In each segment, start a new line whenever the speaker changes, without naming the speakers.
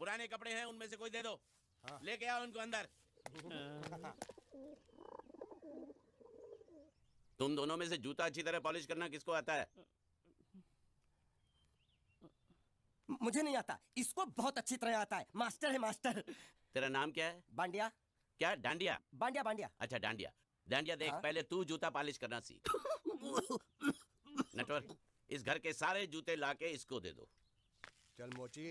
पुराने कपड़े हैं उनमें से कोई दे दो।
हाँ।
लेके आओ उनको अंदर। तुम दोनों में से जूता अच्छी तरह पॉलिश करना किसको आता है?
मुझे नहीं आता, इसको बहुत अच्छी तरह आता है। मास्टर है मास्टर।
तेरा नाम क्या है?
बांडिया।
क्या? डांडिया?
बांडिया बांडिया।
अच्छा डांडिया। डांडिया देख,
हाँ?
पहले तू जूता पॉलिश करना सीख। नटवर, इस घर के सारे जूते लाके इसको दे दो।
चल मोची।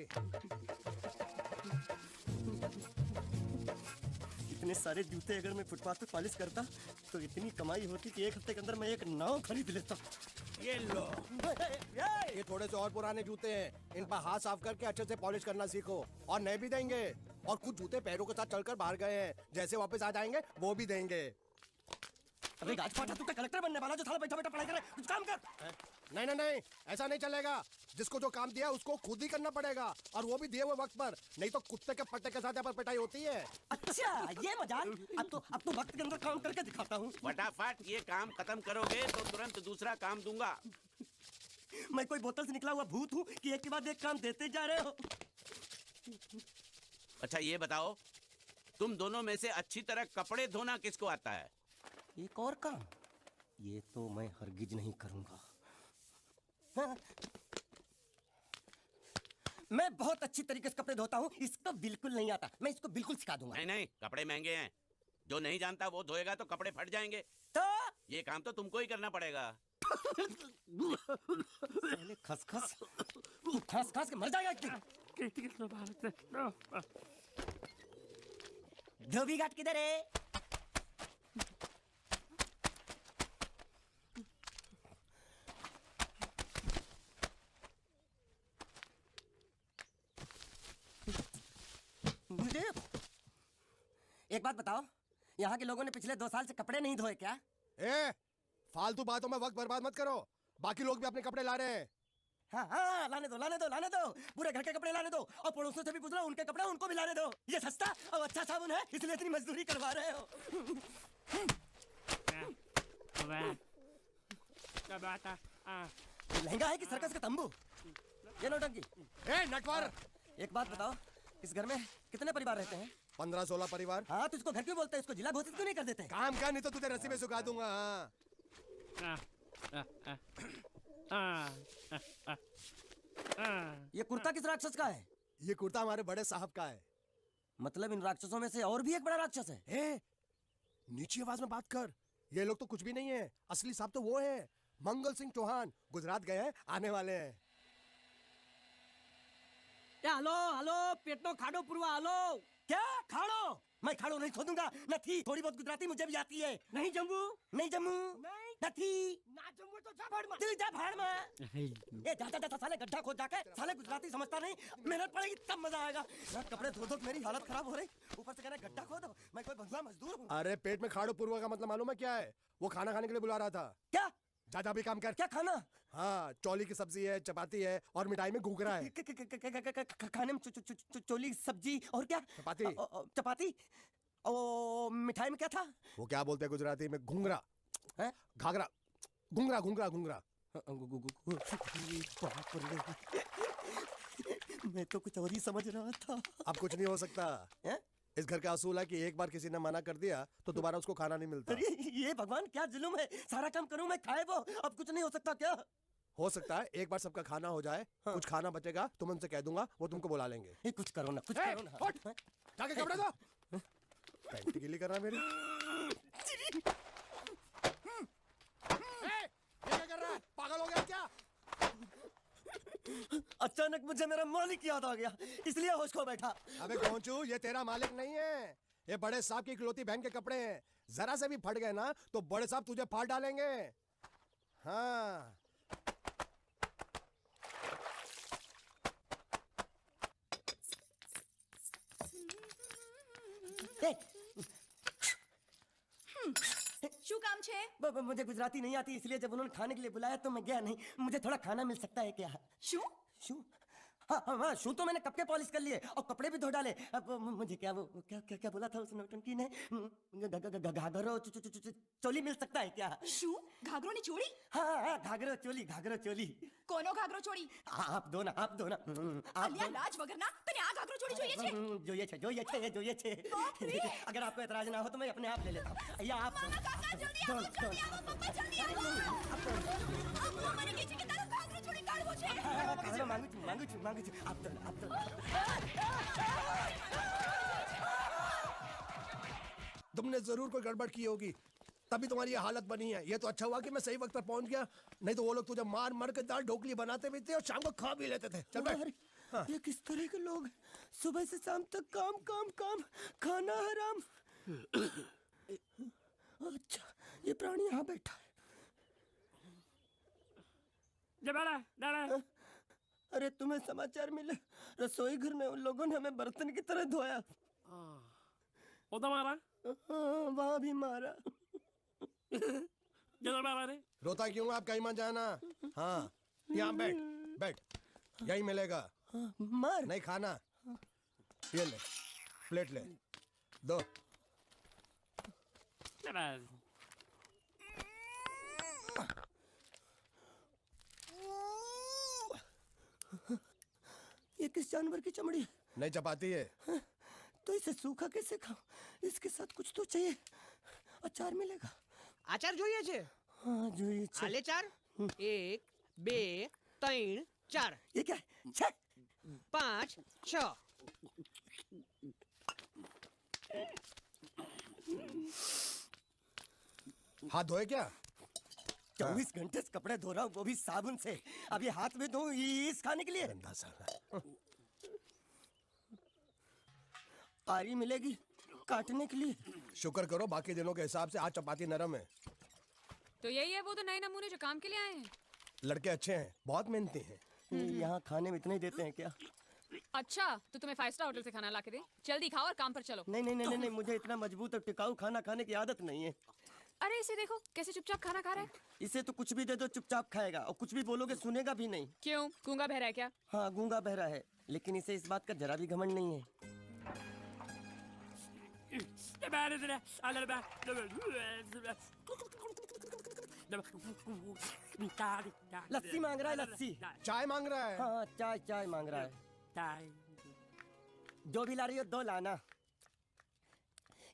इतने सारे जूते अगर मैं फुटपाथ पे पॉलिश करता तो इतनी कमाई होती कि एक हफ्ते के अंदर मैं एक नाव खरीद लेता।
ये लो, ये थोड़े से और पुराने जूते हैं, इन पर हाथ साफ करके अच्छे से पॉलिश करना सीखो। और नए भी देंगे, और कुछ जूते पैरों के साथ चलकर बाहर गए हैं, जैसे वापस आ जाएंगे वो भी देंगे।
अबे गाज फाटा, तू क्या कलेक्टर बनने वाला जो साला बैठा बैठा पढ़ाई करे? कुछ काम कर।
नहीं नहीं नहीं, ऐसा नहीं चलेगा। जिसको जो काम दिया उसको खुद ही करना पड़ेगा, और वो भी दिए हुए वक्त पर, नहीं तो कुत्ते के पट्टे के साथ यहाँ पर पिटाई होती है।
अच्छा ये मजाक। अब तो वक्त के अंदर काम करके दिखाता हूँ।
फटाफट ये काम खत्म करोगे तो तुरंत दूसरा काम दूंगा।
मैं कोई बोतल से निकला हुआ भूत हूँ कि एक के बाद एक काम देते जा रहे हो?
अच्छा ये बताओ, तुम दोनों में से अच्छी तरह कपड़े धोना किसको आता है?
एक और काम? ये तो मैं हरगिज नहीं करूंगा। हाँ। मैं बहुत अच्छी तरीके से कपड़े धोता हूँ, इसको बिल्कुल नहीं आता। मैं इसको बिल्कुल सिखा दूंगा।
नहीं नहीं, कपड़े महंगे हैं। जो नहीं जानता वो धोएगा तो कपड़े फट जाएंगे।
तो
ये काम तो तुमको ही करना पड़ेगा।
पहले खसखस खस खस के मर जाएगा। धोबी घाट किधर है? मुझे एक बात बताओ, यहाँ के लोगों ने पिछले 2 साल से कपड़े नहीं धोए क्या?
फालतू बातों में वक्त बर्बाद मत करो, बाकी लोग भी अपने कपड़े ला रहे हैं।
हाँ हाँ, लाने दो लाने दो लाने दो। पूरे घर के कपड़े लाने दो, और पड़ोसियों से भी पूछ लो, उनके कपड़े उनको भी लाने दो। ये सस्ता और अच्छा साबुन है, इसलिए इतनी मजदूरी करवा रहे हो। लहंगा है कि सर्कस का तंबू? ये नौटंकी।
नटवर,
एक बात बताओ, इस घर में कितने परिवार रहते हैं?
15-16 परिवार।
हाँ तो इसको घर क्यों बोलते हैं? इसको जिला घोषित क्यों नहीं कर देते?
काम का, नहीं तो तुझे रस्सी में सुखा दूंगा।
ये कुर्ता किस राक्षस का है?
ये कुर्ता हमारे बड़े साहब का है।
मतलब इन राक्षसों में से और भी एक बड़ा राक्षस है?
नीची आवाज में बात कर, ये लोग तो कुछ भी नहीं है। असली साहब तो वो है, मंगल सिंह चौहान। गुजरात गए हैं, आने वाले हैं।
हेलो हेलो, पेटनो खाड़ो पुरवा। हेलो क्या खाड़ो? मैं खाड़ो नहीं खोदूंगा। न थी, थोड़ी बहुत गुजराती मुझे भी आती है। नहीं जम्मू, नहीं जम्मू, न थी ना जम्मू तो जा भाड़ में। तू जा भाड़ में। ए जा जा जा, साले गड्ढा खोद जाके। साले गुजराती समझता नहीं, मेहनत पड़ेगी तब मजा आएगा। ना कपड़े धो धो मेरी हालत खराब हो रही, ऊपर से कहना गड्ढा खोदो। मैं कोई बंधुआ मजदूर हूँ?
अरे पेट में खाड़ो पुरवा का मतलब मालूम है क्या है? वो खाना खाने के लिए बुला रहा था।
क्या?
जा भी काम कर।
क्या खाना?
हाँ, चौली की सब्जी है, चपाती है, और मिठाई में घूघरा है।
खाने में चोली सब्जी और क्या?
चपाती।
चपाती। ओ मिठाई में क्या था?
वो क्या बोलते हैं गुजराती में? घूंघरा है, घाघरा, घूंघरा घूंघरा घूंघरा।
मैं तो कुछ और ही समझ रहा था।
अब कुछ नहीं हो सकता है? इस घर का असूल है कि एक बार किसी ने मना कर दिया तो दोबारा उसको खाना नहीं मिलता।
अरे ये भगवान क्या जुल्म है? सारा काम करूं मैं, खाए वो। अब कुछ नहीं हो सकता क्या?
हो सकता है एक बार सबका खाना हो जाए। हाँ। कुछ खाना बचेगा तो मैं उनसे कह दूंगा, वो तुमको बुला लेंगे।
कुछ करो ना, कुछ करो ना।
जाके कपड़े दो। पैंट गीली कर रहा मेरी। ये क्या कर रहा है? पागल हो गया क्या?
अचानक मुझे मेरा मालिक याद आ गया, इसलिए होश खो बैठा।
अबे गोंचू, ये तेरा मालिक नहीं है, ये बड़े साहब की इकलौती बहन के कपड़े हैं। जरा से भी फट गए ना तो बड़े साहब तुझे फाड़ डालेंगे। हाँ।
શું કામ છે?
मुझे गुजराती नहीं आती, इसलिए जब उन्होंने खाने के लिए बुलाया तो मैं गया नहीं। मुझे थोड़ा खाना मिल सकता है क्या?
શું?
शू? हाँ हाँ हाँ, शू तो मैंने कब के पॉलिश कर लिए और कपड़े भी धो डाले। अब मुझे क्या वो क्या क्या क्या बोला था उस नौटंकी ने? घाघरो चोली मिल सकता है क्या?
શું? ઘાઘરોની ચોળી?
हाँ हाँ, घाघरो चोली।
કોનો ઘાઘરો ચોળી?
आप दो ना, आप दो ना।
અલ્યા લાજ વગરના, તને આ ઘાઘરો ચોળી જોઈએ?
જોઈએ છે अगर आपको एतराज ना हो तो मैं अपने आप ले लेता हूँ या आप
मामा काका जल्दी आओ जल्दी आओ पप्पा जल्दी आओ अब મને કે છે કે તારો ઘાઘરો ચોરી કાઢવો છે
मांगू છું आप तो
तुमने जरूर कोई गड़बड़ की होगी, तभी तुम्हारी ये हालत बनी है। ये तो अच्छा हुआ कि मैं सही वक्त पर पहुंच गया, नहीं तो वो लोग तुझे मार मार के दाल ढोकली बनाते भी थे और शाम को खा भी लेते थे। चल बैठ। हाँ।
ये किस तरह के लोग हैं? सुबह से शाम तक काम काम काम, खाना हराम। अच्छा ये प्राणी यहाँ बैठा है। अरे तुम्हें समाचार मिले? रसोई घर में उन लोगों ने हमें बर्तन की तरह धोया। वहाँ भी मारा।
रोता क्यों? आप कहीं मत जाना। हाँ यहाँ बैठ बैठ, यही मिलेगा।
मार
नहीं खाना, ये ले प्लेट ले दो।
ये किस जानवर की चमड़ी है?
नहीं चपाती है।
तो इसे सूखा कैसे खाऊं? इसके साथ कुछ तो चाहिए। अचार मिलेगा?
આચાર જોઈએ છે?
हाँ જોઈએ છે।
આલે ચાર 1 2 3 4
ये क्या है? छे!
5 6
हाथ धोए क्या?
24 घंटे से कपड़े धो रहा हूँ, वो भी साबुन से। अब ये हाथ में धो इस खाने के लिए?
गंदा साला।
आरी मिलेगी काटने के लिए?
शुक्र करो बाकी दिनों के हिसाब से आज चपाती नरम है।
तो यही है वो तो नए नमूने जो काम के लिए आए हैं।
लड़के अच्छे हैं, बहुत मेहनती हैं।
यहाँ खाने में इतना ही देते हैं क्या?
अच्छा तो तुम्हें 5 स्टार होटल से खाना ला के दे, जल्दी खाओ और काम पर चलो।
नहीं, मुझे इतना मजबूत और टिकाऊ खाना खाने की आदत नहीं है।
अरे इसे देखो कैसे चुपचाप खाना खा रहा है।
इसे तो कुछ भी दे दो चुपचाप खाएगा, और कुछ भी बोलोगे सुनेगा भी नहीं।
क्यों, गूंगा बहरा है क्या?
हाँ गूंगा बहरा है, लेकिन इसे इस बात का जरा भी घमंड नहीं है। लस्सी मांग रहा है, लस्सी।
चाय मांग रहा है।
हाँ चाय मांग रहा है। जो भी ला रही हो 2 लाना।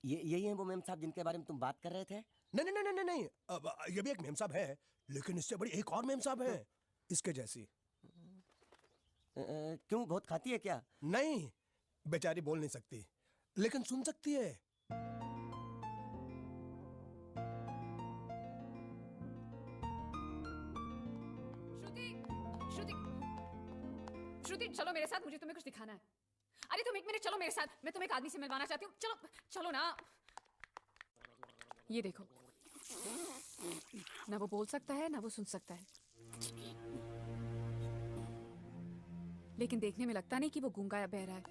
यही है वो मेम साहब जिनके बारे में तुम बात कर रहे थे?
नहीं। अब ये भी एक मेम साहब है, लेकिन इससे बड़ी एक और मेम साहब है, इसके जैसी।
क्यों, बहुत खाती है क्या?
नहीं, बेचारी बोल नहीं सकती, लेकिन सुन सकती है।
श्रुति चलो मेरे साथ, मुझे तुम्हें कुछ दिखाना है। अरे तुम 1 मिनट चलो मेरे साथ, मैं तुम्हें एक आदमी से मिलवाना चाहती हूँ। चलो ना। ये देखो, ना वो बोल सकता है ना वो सुन सकता है, लेकिन देखने में लगता नहीं कि वो गूंगा या बहरा है।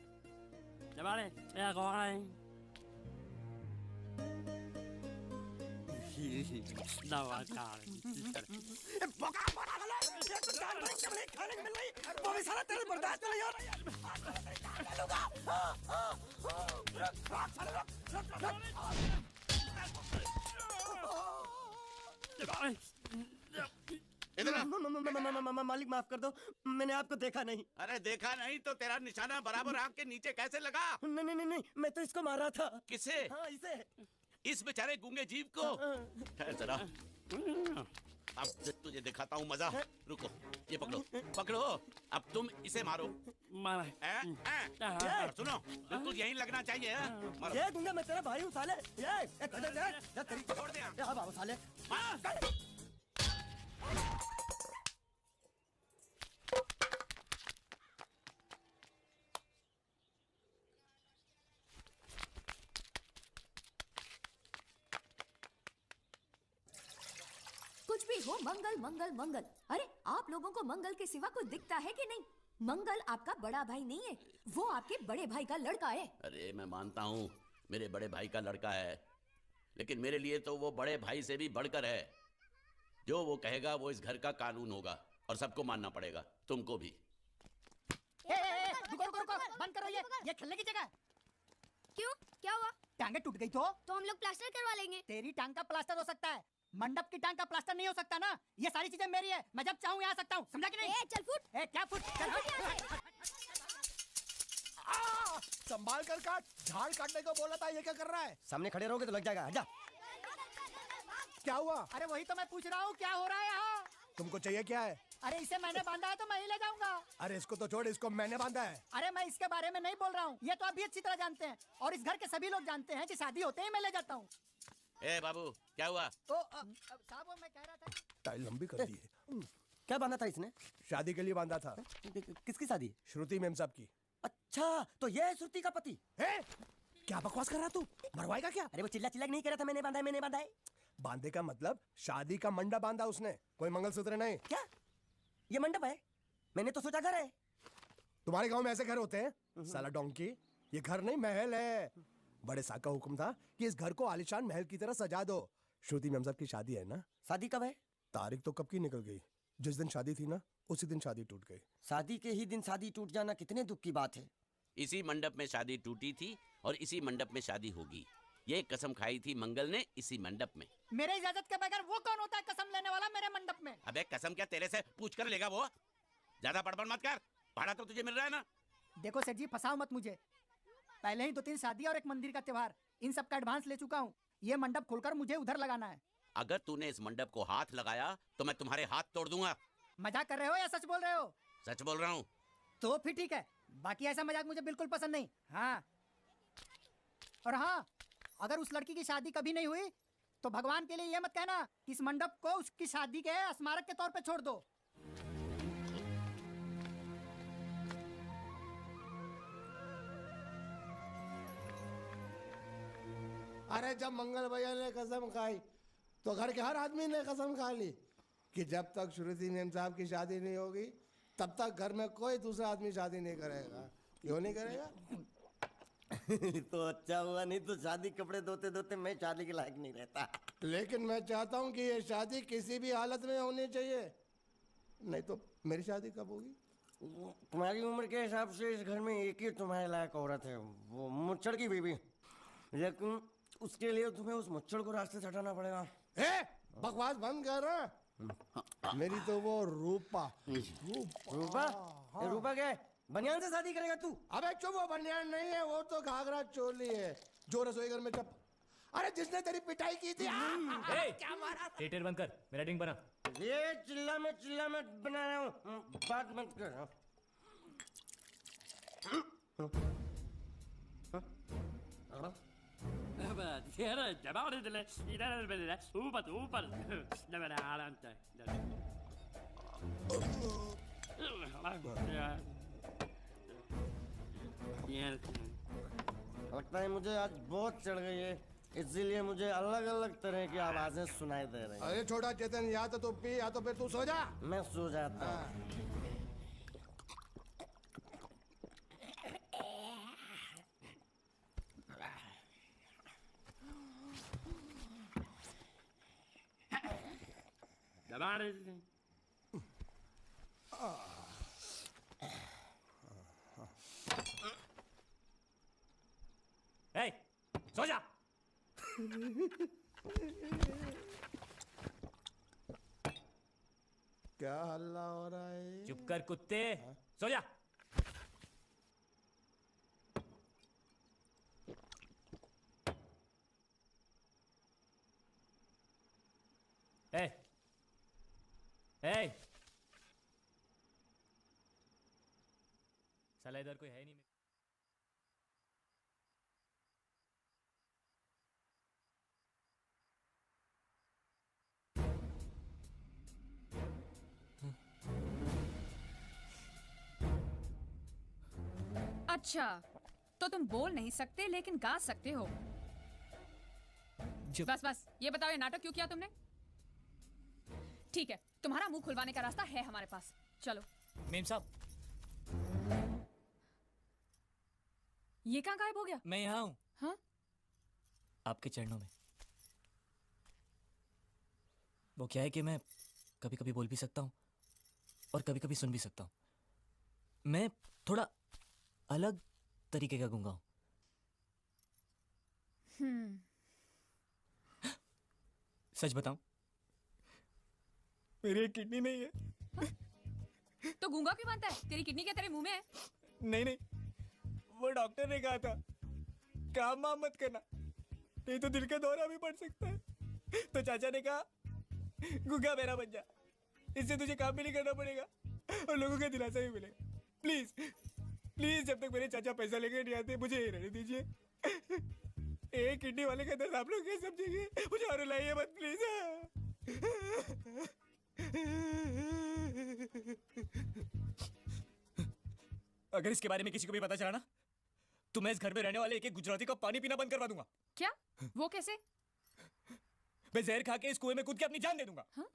मालिक माफ कर दो, मैंने आपको देखा नहीं।
अरे देखा नहीं तो तेरा निशाना बराबर आंख के नीचे कैसे लगा?
नहीं, मैं तो इसको मारा था।
किसे?
हाँ इसे।
इस बेचारे गूंगे जीव को? ठहर जरा, अब तुझे दिखाता हूँ मजा। रुको, ये पकड़ो। अब तुम इसे मारो। सुनो, बिल्कुल यहीं लगना चाहिए। मारो।
ये गूंगा, मैं तेरा भाई हूँ साले।
छोड़ दे।
बाबू साले।
कुछ भी हो, मंगल मंगल मंगल। अरे आप लोगों को मंगल के सिवा कुछ दिखता है कि नहीं? मंगल आपका बड़ा भाई नहीं है, वो आपके बड़े भाई का लड़का है।
अरे मैं मानता हूँ मेरे बड़े भाई का लड़का है, लेकिन मेरे लिए तो वो बड़े भाई से भी बढ़कर है। जो वो कहेगा वो इस घर का कानून होगा और सबको मानना पड़ेगा, तुमको भी।
रुको, बंद करो ये खेलने की जगह।
क्यों, क्या हुआ?
टांगे टूट गई तो
हम लोग प्लास्टर करवा लेंगे।
तेरी टांग का प्लास्टर हो सकता है, मंडप की टांग का प्लास्टर नहीं हो सकता ना। ये सारी चीजें मेरी है, मैं जब चाहूँ यहाँ आ सकता हूँ, समझा कि नहीं?
चल फुट।
क्या फुट? चल
संभाल कर काट, झाड़ काटने को बोला था, ये क्या कर रहा है?
सामने खड़े रहोगे तो लग जाएगा, हट जा।
क्या हुआ?
अरे वही तो मैं पूछ रहा हूँ, क्या हो रहा है यहाँ?
तुमको चाहिए क्या है?
अरे इसे मैंने बांधा है तो मैं ही ले जाऊंगा।
अरे इसको तो छोड़, इसको मैंने बांधा है।
अरे मैं इसके बारे में नहीं बोल रहा हूँ, ये तो आप भी अच्छी तरह जानते हैं और इस घर के सभी लोग जानते हैं कि शादी होते ही मैं ले जाता हूँ।
ए बाबू, क्या हुआ?
तो साहब वो मैं कह रहा था
टाइल लंबी कर दी है।
क्या बांधा था इसने?
शादी के लिए बांधा था,
किसकी शादी?
श्रुति मेम साहब की।
अच्छा, तो ये है श्रुति का पति?
है? क्या बकवास कर रहा तू? मरवाएगा क्या?
अरे वो चिल्ला चिल्ला के नहीं कह रहा था मैंने बांधा है, मैंने बांधा है।
बांधे का मतलब शादी का मंडप बांधा उसने, कोई मंगलसूत्र नहीं।
क्या ये मंडप है? मैंने तो सोचा घर है।
तुम्हारे गांव में ऐसे घर होते हैं? साला डोंकी, ये घर नहीं महल है। बड़े साहब का हुक्म था कि इस घर को आलीशान महल की तरह सजा दो। श्रुति मेम साहब की शादी है ना?
शादी कब है?
तारीख तो कब की निकल गई, जिस दिन शादी थी ना उसी दिन शादी टूट गई।
शादी के ही दिन शादी टूट जाना कितने दुख की बात है।
इसी मंडप में शादी टूटी थी और इसी मंडप में शादी होगी। ये कसम खाई थी मंगल ने इसी मंडप में।
मेरे इजाजत के बगैर वो कौन होता है कसम लेने वाला मेरे मंडप में?
अबे कसम क्या तेरे से पूछ कर लेगा वो? ज्यादा बड़बड़ मत कर, भाड़ा तो तुझे मिल रहा है ना।
देखो सेठ जी, फंसाओ मत मुझे। पहले ही 2-3 शादी और एक मंदिर का त्योहार, इन सब का एडवांस ले चुका हूँ। ये मंडप खोलकर मुझे उधर लगाना है।
अगर तूने इस मंडप को हाथ लगाया तो मैं तुम्हारे हाथ तोड़ दूंगा।
मजाक कर रहे हो या सच बोल रहे हो?
सच बोल रहा हूँ।
तो फिर ठीक है, बाकी ऐसा मजाक मुझे बिल्कुल पसंद नहीं। हाँ, और हाँ, अगर उस लड़की की शादी कभी नहीं हुई तो भगवान के लिए ये मत कहना कि इस मंडप को उसकी शादी के स्मारक के तौर पे छोड़ दो।
अरे जब मंगल भैया ने कसम खाई तो घर के हर आदमी ने कसम खा ली कि जब तक श्रुति मेम साहब की शादी नहीं होगी तब तक घर में कोई दूसरा आदमी शादी नहीं करेगा। क्यों नहीं करेगा?
तो अच्छा हुआ, नहीं तो शादी कपड़े धोते धोते मैं शादी के लायक नहीं रहता।
लेकिन मैं चाहता हूँ कि ये शादी किसी भी हालत में होनी चाहिए, नहीं तो मेरी शादी कब होगी?
तुम्हारी उम्र के हिसाब से इस घर में एक ही तुम्हारे लायक औरत है, वो मुच्छड़ की बीवी। लेकिन उसके लिए तुम्हें उस मुच्छड़ को रास्ते से हटाना पड़ेगा।
बकवास बंद कर रहा। मेरी तो वो रूपा।
रूपा? रूपा क्या है? बनियान से शादी करेगा तू?
अबे चुप, वो बनियान नहीं है, वो तो घाघरा चोली है जो रसोई घर में चप। अरे जिसने तेरी पिटाई की थी। क्या मारा?
थिएटर बंद कर, मेरा ड्रिंक बना।
ये चिल्ला में बना रहा हूँ, बात मत कर। लगता है मुझे आज बहुत चढ़ गई है, इसीलिए मुझे अलग अलग तरह की आवाजें सुनाई दे रही हैं।
अरे छोटा चेतन, या तो तू पी या तो फिर तू सो जा।
मैं सो जाता हूँ।
ए, सो जा।
क्या हल्ला हो रहा है?
चुप कर कुत्ते, सो जा। ए, ए, साला इधर कोई है नहीं।
अच्छा, तो तुम बोल नहीं सकते लेकिन गा सकते हो। बस बस, ये बताओ ये नाटक क्यों किया तुमने? ठीक है, तुम्हारा मुंह खुलवाने का रास्ता है हमारे पास, चलो।
मेम साहब,
ये कहाँ गायब हो गया?
मैं यहाँ हूँ।
हाँ?
आपके चरणों में। वो क्या है कि मैं कभी कभी बोल भी सकता हूँ और कभी कभी सुन भी सकता हूँ। मैं थोड़ा अलग तरीके का गूंगा हूँ। सच बताऊं, मेरी एक किडनी नहीं है।
तो गूंगा क्यों बनता है? तेरी किडनी क्या तेरे मुंह में है?
नहीं नहीं, वो डॉक्टर ने कहा था काम वाम मत करना, नहीं तो दिल का दौरा भी पड़ सकता है। तो चाचा ने कहा गुग्गा मेरा बन जा, इससे तुझे काम भी नहीं करना पड़ेगा और लोगों का दिलासा भी मिलेगा। प्लीज प्लीज जब तक मेरे चाचा पैसा लेके नहीं आते मुझे यही रहने दीजिए। एक किडनी वाले का दर्द आप लोग क्या समझेंगे, मुझे और रुलाइए मत प्लीज। अगर इसके बारे में किसी को भी पता चला ना तो मैं इस घर में रहने वाले एक एक गुजराती का पानी पीना बंद करवा दूंगा।
क्या? वो कैसे?
मैं जहर खा के इस कुएं में कूद के अपनी जान दे दूंगा।
हाँ?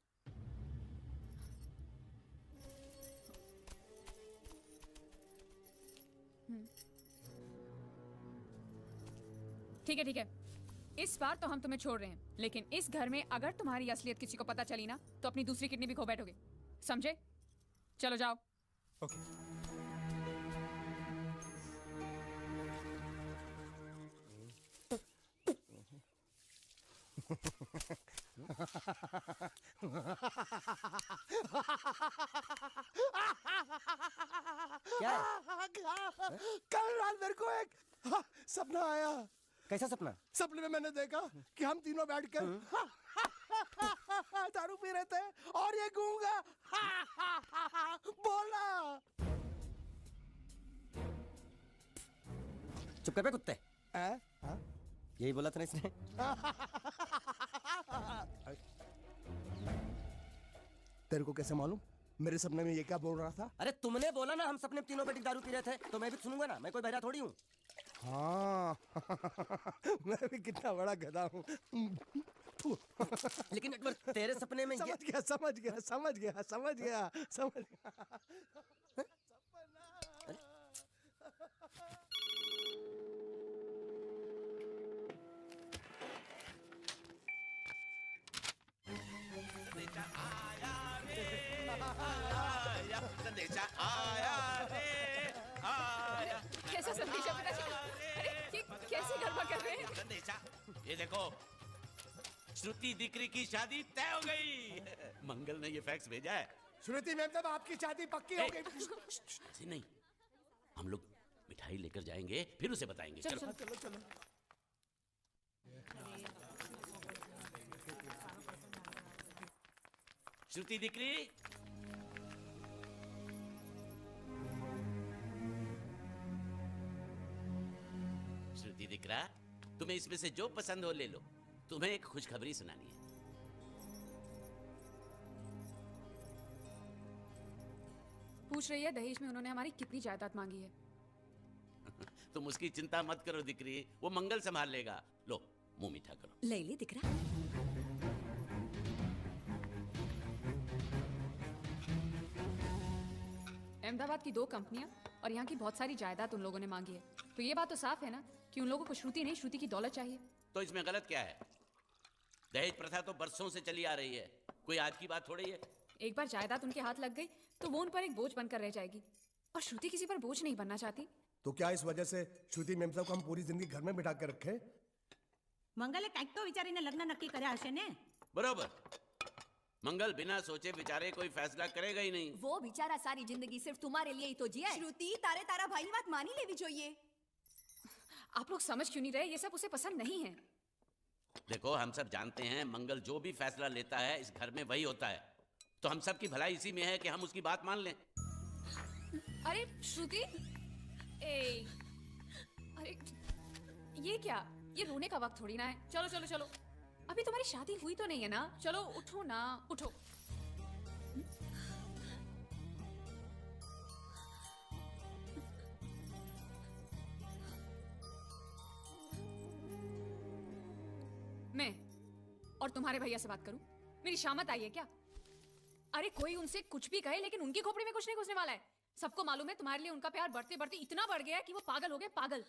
ठीक है ठीक है, इस बार तो हम तुम्हें छोड़ रहे हैं, लेकिन इस घर में अगर तुम्हारी असलियत किसी को पता चली ना तो अपनी दूसरी किडनी भी खो बैठोगे, समझे? चलो जाओ।
ओके।
क्या है?
कल रात मेरे को एक सपना आया।
कैसा सपना?
सपने में मैंने देखा कि हम तीनों बैठ कर दारू पी रहे थे और ये गूंगा बोला।
चुप कर बे कुत्ते।
हाँ?
यही बोला था ना इसने।
तेरे को कैसे मालूम मेरे सपने में ये क्या बोल रहा था?
अरे तुमने बोला ना हम सपने में तीनों बैठ के दारू पी रहे थे, तो मैं भी सुनूंगा ना, मैं कोई बहरा थोड़ी हूँ।
हाँ मैं भी कितना बड़ा गधा हूँ।
लेकिन एक बार तेरे सपने में
समझ गया समझ गया समझ गया समझ गया समझ गया।
संदेशा आया रे आया।
कैसा संदेशा पिताजी? अरे ये कैसी गड़बड़ कर रहे हैं?
संदेशा, ये देखो श्रुति दिक्री की शादी तय हो गई। मंगल ने ये फैक्स भेजा है।
श्रुति मैम साहब आपकी शादी पक्की हो गई।
ऐसे नहीं, हम लोग मिठाई लेकर जाएंगे फिर उसे बताएंगे।
चलो,
चलो
चलो।
चलो चलो। श्रुति दिक्री, श्रुति दिक्रा, तुम्हें इसमें से जो पसंद हो ले लो। तुम्हें एक खुशखबरी सुनानी है।
पूछ रही है दहेज में उन्होंने हमारी कितनी जायदाद मांगी है।
तुम उसकी चिंता मत करो दिक्री, वो मंगल संभाल लेगा। लो मुंह मीठा करो।
ले ले दिख रहा।
अहमदाबाद की 2 कंपनियां और यहाँ की बहुत सारी जायदाद उन लोगों ने मांगी है, तो ये बात तो साफ है ना कि उन लोगों को श्रुति नहीं, श्रुति की दौलत चाहिए।
तो इसमें गलत क्या है? दहेज प्रथा तो बरसों से चली आ रही है, कोई आज की बात थोड़ी है।
एक बार जायदाद उनके हाथ लग गई तो वो उन पर एक बोझ बनकर रह जाएगी, और श्रुति किसी पर बोझ नहीं बनना चाहती।
तो क्या इस वजह से श्रुति मैम साहब को हम पूरी जिंदगी घर में बिठा कर रखे?
મંગલે કંઈક તો વિચારીને લગ્ન નક્કી કર્યા હશે ને?
बरोबर, मंगल बिना सोचे विचारे कोई फैसला करेगा ही नहीं।
वो बेचारा सारी जिंदगी सिर्फ तुम्हारे लिए ही तो जिया है।
श्रुति तारे तारा भाई बात मानी लेवी જોઈએ।
आप लोग समझ क्यों नहीं रहे? ये सब उसे पसंद नहीं है।
देखो हम सब जानते हैं मंगल जो भी फैसला लेता है इस घर में वही होता है, तो हम सब की भलाई इसी में है कि हम उसकी बात मान लें।
अरे श्रुति, अरे ये क्या? ये रोने का वक्त थोड़ी ना है। चलो चलो चलो, अभी तुम्हारी शादी हुई तो नहीं है ना? चलो उठो ना, उठो। मैं और तुम्हारे भैया से बात करूं? मेरी शामत आई है क्या? अरे कोई उनसे कुछ भी कहे लेकिन उनकी खोपड़ी में कुछ नहीं घुसने वाला है। सबको मालूम है तुम्हारे लिए उनका प्यार बढ़ते बढ़ते इतना बढ़ गया है कि वो पागल हो गए, पागल।